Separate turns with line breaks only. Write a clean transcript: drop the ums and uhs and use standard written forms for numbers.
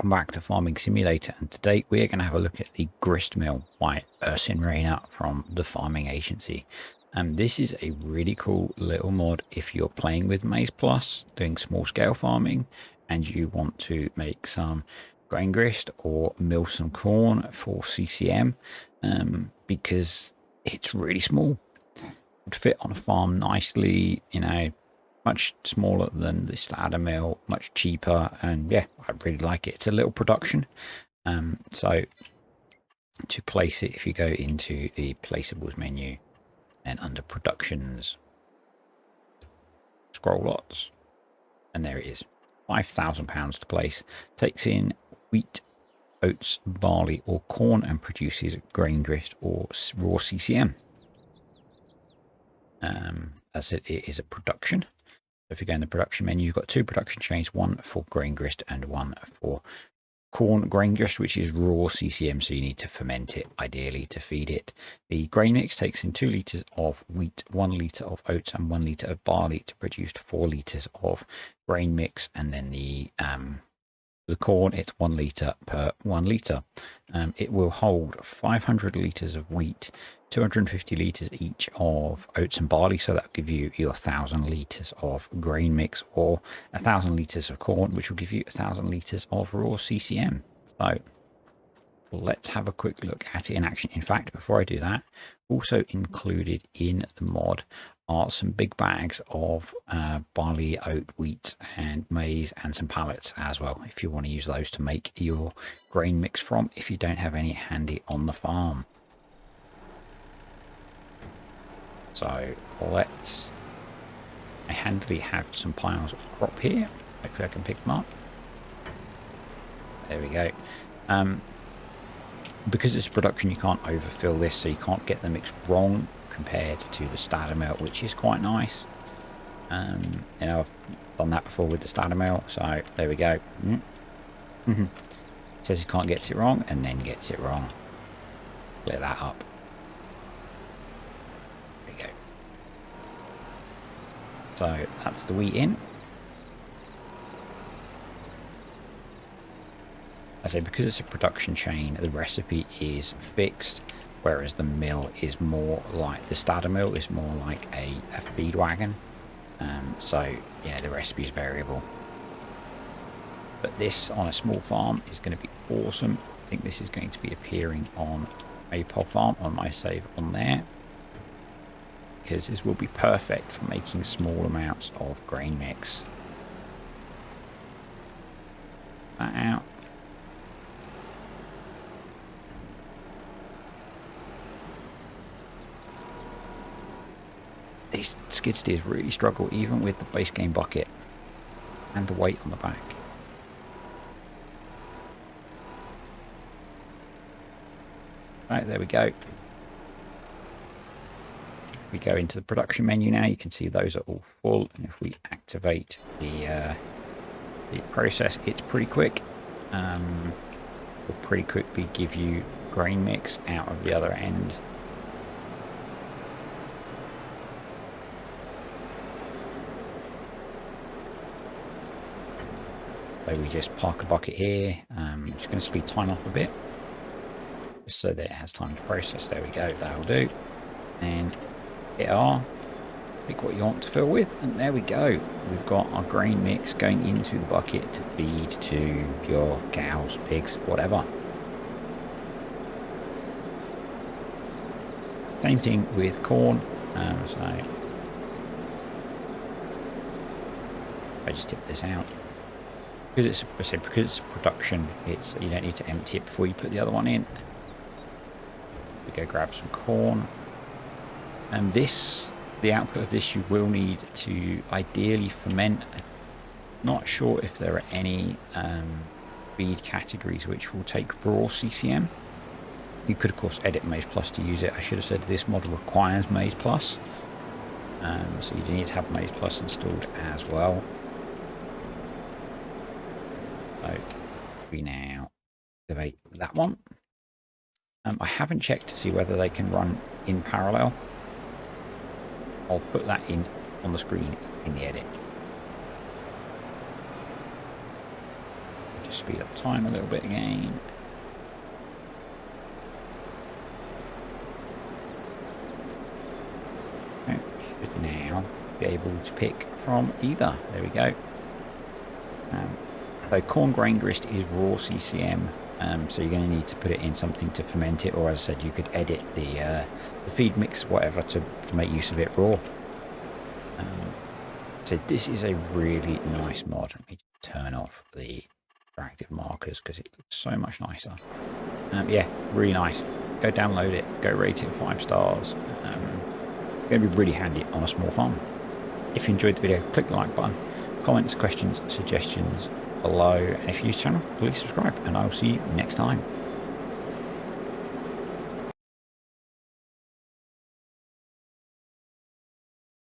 Welcome back to Farming Simulator, and today we're going to have a look at the GristMill by IrrSinn Rainer from the Farming Agency. This is a really cool little mod if you're playing with maizePlus, doing small scale farming, and you want to make some grain grist or mill some corn for CCM, because it's really small. It would fit on a farm nicely, you know, much smaller than the starter mill, much cheaper, and yeah, I really like it. It's a little production. So to place it, if you go into the placeables menu and under productions, scroll lots, and there it is, £5,000 to place. Takes in wheat, oats, barley or corn and produces grain grist or raw CCM. As it is a production. If you go in the production menu, you've got two production chains, one for grain grist and one for corn grain grist, which is raw CCM, so you need to ferment it ideally to feed it. The grain mix takes in 2 litres of wheat, 1 litre of oats and 1 litre of barley to produce 4 litres of grain mix, and then the corn, it's 1 litre per 1 litre. It will hold 500 litres of wheat, 250 litres each of oats and barley, so that'll give you your 1,000 litres of grain mix, or 1,000 litres of corn, which will give you 1,000 litres of raw CCM. So let's have a quick look at it in action. In fact, before I do that, also included in the mod are some big bags of barley, oat, wheat and maize, and some pallets as well, if you want to use those to make your grain mix from, if you don't have any handy on the farm. So I handily have some piles of crop here. Hopefully I can pick them up. There we go. Because it's production, you can't overfill this, so you can't get the mix wrong compared to the starter mill, which is quite nice. You know, I've done that before with the starter mill, so there we go. It says you can't get it wrong, and then gets it wrong. Clear that up. There we go. So that's the wheat in. I say, because it's a production chain, the recipe is fixed, whereas the mill is more like, the starter mill is more like a feed wagon. So yeah, the recipe is variable. But this on a small farm is going to be awesome. I think this is going to be appearing on a pod farm on my save on there, because this will be perfect for making small amounts of grain mix. That out. These skid steers really struggle even with the base game bucket and the weight on the back. Right, there we go. We go into the production menu now. You can see those are all full, and if we activate the process, it's pretty quick. Will pretty quickly give you grain mix out of the other end. So we just park a bucket here. I'm just going to speed time up a bit, just so that it has time to process. There we go, that'll do. And hit R, pick what you want to fill with, and there we go. We've got our grain mix going into the bucket to feed to your cows, pigs, whatever. Same thing with corn. So I just tip this out. Because it's production, you don't need to empty it before you put the other one in. We go grab some corn, and the output of this you will need to ideally ferment. Not sure if there are any feed categories which will take raw CCM. You could of course edit maizePlus to use it. I should have said this model requires maizePlus, so you need to have maizePlus installed as well. So we now activate that one. I haven't checked to see whether they can run in parallel. I'll put that in on the screen in the edit. Just speed up time a little bit again. Okay, should now be able to pick from either. There we go. So corn grain grist is raw CCM, so you're going to need to put it in something to ferment it, or as I said, you could edit the feed mix, whatever, to make use of it raw. So this is a really nice mod. Let me turn off the interactive markers because it looks so much nicer. Yeah, really nice. Go download it. Go rate it 5 stars. It's going to be really handy on a small farm. If you enjoyed the video, click the like button. Comments, questions, suggestions below. And if you're new to the channel, please subscribe. And I'll see you next time.